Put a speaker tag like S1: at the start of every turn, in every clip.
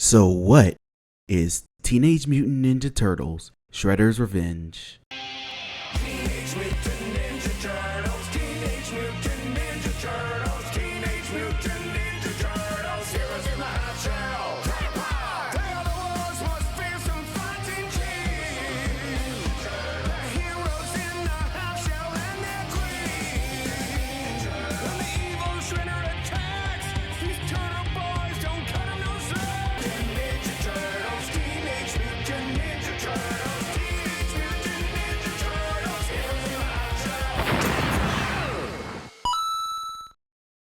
S1: So what is Teenage Mutant Ninja Turtles Shredder's Revenge?
S2: Teenage Mutant Ninja Turtles, Teenage Mutant Ninja Turtles, Teenage Mutant Ninja Turtles, heroes in the half shell. They are the world's most fearsome fighting team. The heroes in the half shell and their queen. When the evil Shredder attacks, these turtle boys don't cut him no slack. Ninja Turtles, Teenage Mutant Ninja Turtles, Teenage Mutant Ninja Turtles, heroes in the half shell.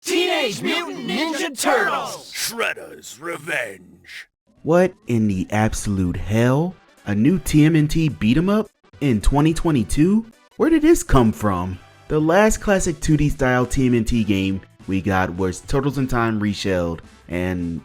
S3: Teenage Mutant Ninja Turtles!
S2: Shredder's Revenge.
S1: What in the absolute hell? A new TMNT beat 'em up in 2022? Where did this come from? The last classic 2D style TMNT game we got was Turtles in Time Reshelled, and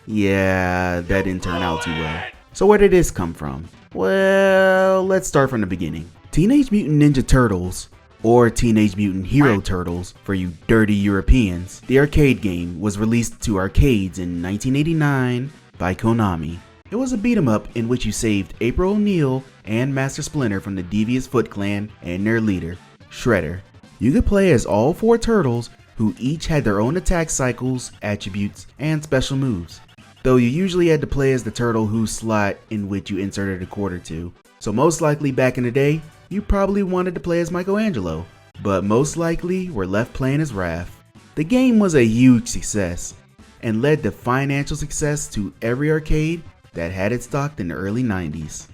S1: yeah, that didn't turn out too well. So where did this come from? Well, let's start from the beginning. Teenage Mutant Ninja Turtles, or Teenage Mutant Hero Turtles for you dirty Europeans, the arcade game was released to arcades in 1989 by Konami. It was a beat 'em up in which you saved April O'Neil and Master Splinter from the devious Foot Clan and their leader, Shredder. You could play as all four turtles who each had their own attack cycles, attributes, and special moves. Though you usually had to play as the turtle whose slot in which you inserted a quarter to. So most likely back in the day, you probably wanted to play as Michelangelo, but most likely were left playing as Raph. The game was a huge success and led to financial success to every arcade that had it stocked in the early 90s.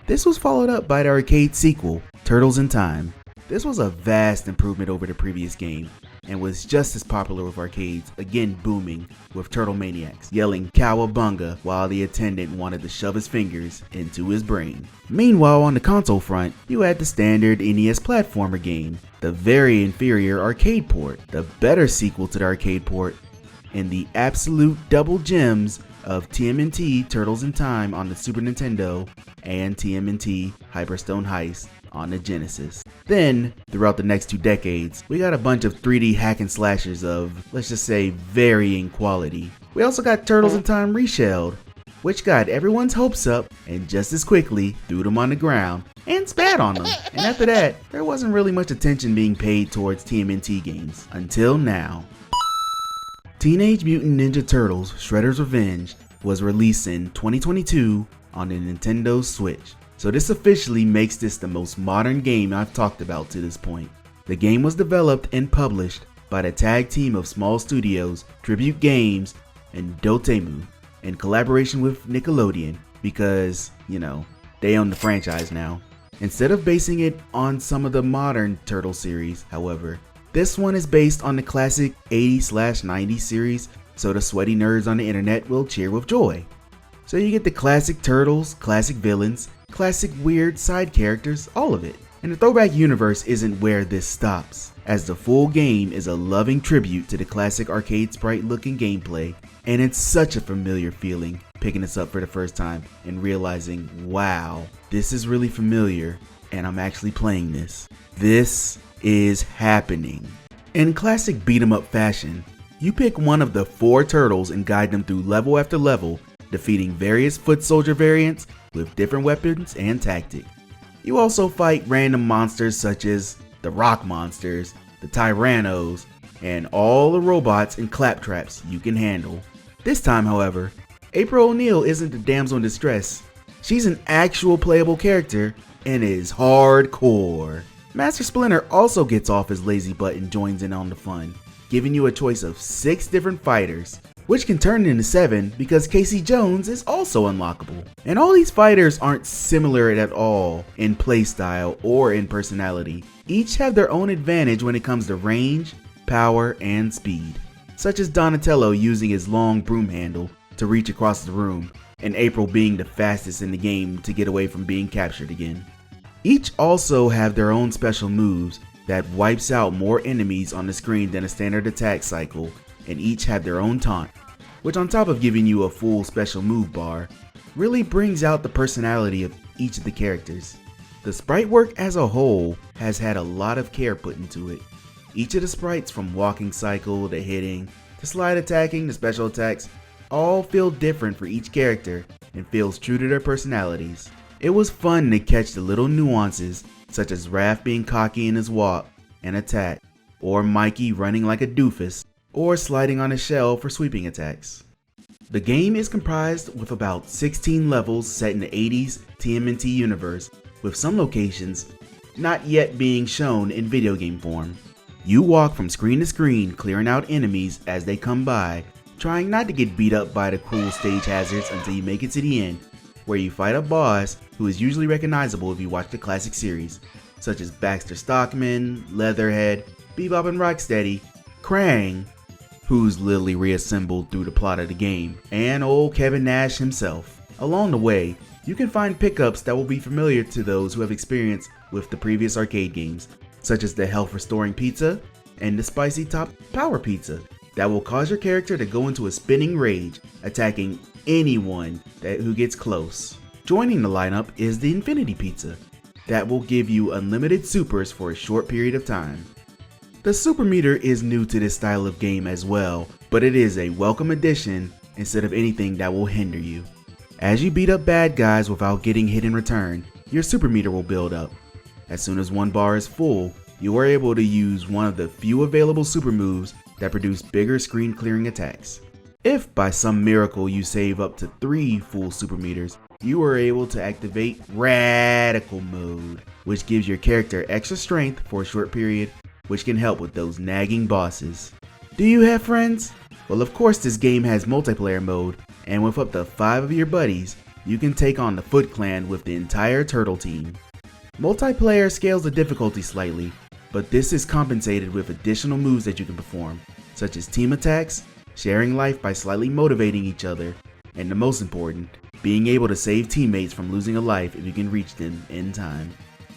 S1: This was followed up by the arcade sequel, Turtles in Time. This was a vast improvement over the previous game and was just as popular with arcades, again booming with turtle maniacs yelling cowabunga while the attendant wanted to shove his fingers into his brain. Meanwhile, on the console front, you had the standard NES platformer game, the very inferior arcade port, the better sequel to the arcade port, and the absolute double gems of TMNT Turtles in Time on the Super Nintendo and TMNT Hyperstone Heist on the Genesis. Then, throughout the next 2 decades, we got a bunch of 3D hack and slashers of, let's just say, varying quality. We also got Turtles in Time Reshelled, which got everyone's hopes up and just as quickly threw them on the ground and spat on them. And after that, there wasn't really much attention being paid towards TMNT games, until now. Teenage Mutant Ninja Turtles Shredder's Revenge was released in 2022 on the Nintendo Switch. So this officially makes this the most modern game I've talked about to this point. The game was developed and published by the tag team of small studios Tribute Games and Dotemu in collaboration with Nickelodeon because, you know, they own the franchise now. Instead of basing it on some of the modern Turtle series, however, this one is based on the classic 80s/90s series, so the sweaty nerds on the internet will cheer with joy. So you get the classic turtles, classic villains, classic weird side characters, all of it. And the throwback universe isn't where this stops, as the full game is a loving tribute to the classic arcade sprite looking gameplay, and it's such a familiar feeling picking this up for the first time and realizing, wow, this is really familiar and I'm actually playing this. This is happening. In classic beat 'em up fashion, you pick one of the 4 turtles and guide them through level after level, defeating various foot soldier variants with different weapons and tactics. You also fight random monsters such as the rock monsters, the tyrannos, and all the robots and claptraps you can handle. This time, however, April O'Neil isn't the damsel in distress. She's an actual playable character and is hardcore. Master Splinter also gets off his lazy butt and joins in on the fun, giving you a choice of 6 different fighters, which can turn into 7 because Casey Jones is also unlockable. And all these fighters aren't similar at all in playstyle or in personality. Each have their own advantage when it comes to range, power, and speed, such as Donatello using his long broom handle to reach across the room, and April being the fastest in the game to get away from being captured again. Each also have their own special moves that wipes out more enemies on the screen than a standard attack cycle, and each have their own taunt, which on top of giving you a full special move bar, really brings out the personality of each of the characters. The sprite work as a whole has had a lot of care put into it. Each of the sprites, from walking cycle to hitting to slide attacking to special attacks, all feel different for each character and feels true to their personalities. It was fun to catch the little nuances, such as Raph being cocky in his walk and attack, or Mikey running like a doofus, or sliding on a shell for sweeping attacks. The game is comprised with about 16 levels set in the 80s TMNT universe, with some locations not yet being shown in video game form. You walk from screen to screen, clearing out enemies as they come by, trying not to get beat up by the cool stage hazards until you make it to the end, where you fight a boss who is usually recognizable if you watch the classic series, such as Baxter Stockman, Leatherhead, Bebop and Rocksteady, Krang, who's literally reassembled through the plot of the game, and old Kevin Nash himself. Along the way, you can find pickups that will be familiar to those who have experience with the previous arcade games, such as the health restoring pizza and the spicy top power pizza that will cause your character to go into a spinning rage, attacking anyone who gets close. Joining the lineup is the Infinity Pizza that will give you unlimited supers for a short period of time. The super meter is new to this style of game as well, but it is a welcome addition instead of anything that will hinder you. As you beat up bad guys without getting hit in return, your super meter will build up. As soon as one bar is full, you are able to use one of the few available super moves that produce bigger screen clearing attacks. If by some miracle you save up to 3 full super meters, you are able to activate Radical Mode, which gives your character extra strength for a short period, which can help with those nagging bosses. Do you have friends? Well, of course this game has multiplayer mode, and with up to 5 of your buddies, you can take on the Foot Clan with the entire turtle team. Multiplayer scales the difficulty slightly, but this is compensated with additional moves that you can perform, such as team attacks, sharing life by slightly motivating each other, and the most important, being able to save teammates from losing a life if you can reach them in time.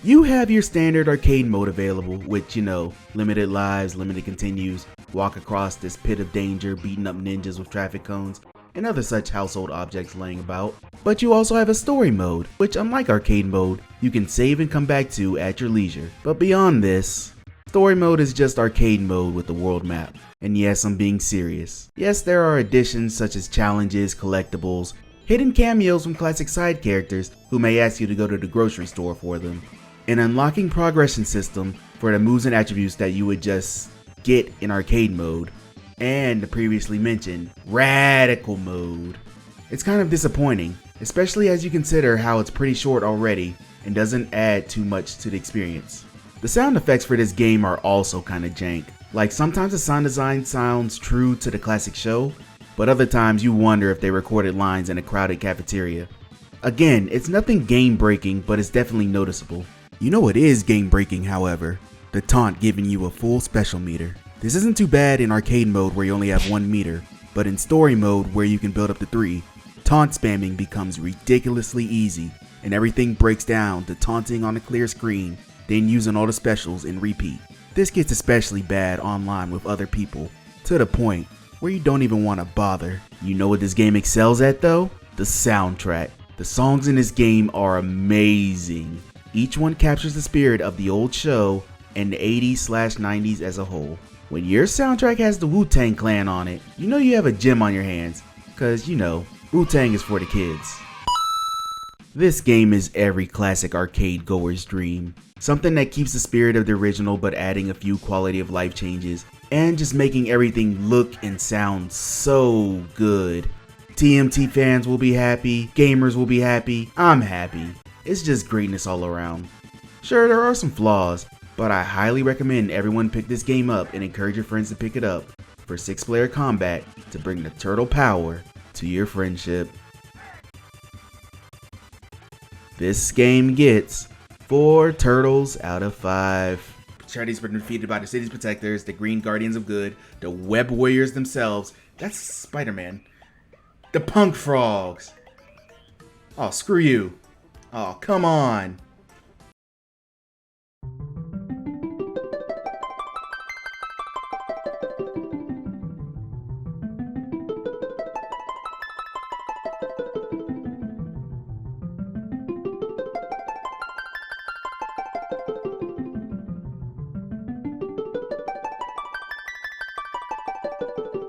S1: You have your standard arcade mode available, which, limited lives, limited continues, walk across this pit of danger, beating up ninjas with traffic cones, and other such household objects laying about. But you also have a story mode, which unlike arcade mode, you can save and come back to at your leisure. But beyond this, story mode is just arcade mode with the world map. And yes, I'm being serious. Yes, there are additions such as challenges, collectibles, hidden cameos from classic side characters who may ask you to go to the grocery store for them, an unlocking progression system for the moves and attributes that you would just get in arcade mode, and the previously mentioned Radical Mode. It's kind of disappointing, especially as you consider how it's pretty short already and doesn't add too much to the experience. The sound effects for this game are also kinda jank. Like sometimes the sound design sounds true to the classic show, but other times you wonder if they recorded lines in a crowded cafeteria. Again, it's nothing game breaking, but it's definitely noticeable. You know what is game breaking, however? The taunt giving you a full special meter. This isn't too bad in arcade mode where you only have 1 meter, but in story mode where you can build up to 3, taunt spamming becomes ridiculously easy, and everything breaks down to taunting on a clear screen, then using all the specials and repeat. This gets especially bad online with other people, to the point where you don't even want to bother. You know what this game excels at though? The soundtrack. The songs in this game are amazing. Each one captures the spirit of the old show and the 80s/90s as a whole. When your soundtrack has the Wu-Tang Clan on it, you know you have a gem on your hands, cause Wu-Tang is for the kids. This game is every classic arcade goer's dream. Something that keeps the spirit of the original but adding a few quality of life changes and just making everything look and sound so good. TMT fans will be happy, gamers will be happy, I'm happy. It's just greatness all around. Sure, there are some flaws, but I highly recommend everyone pick this game up and encourage your friends to pick it up for 6-player combat to bring the turtle power to your friendship. This game gets 4 turtles out of 5. Charities were defeated by the city's protectors, the Green Guardians of Good, the Web Warriors themselves. That's Spider-Man. The Punk Frogs. Oh, screw you. Oh, come on.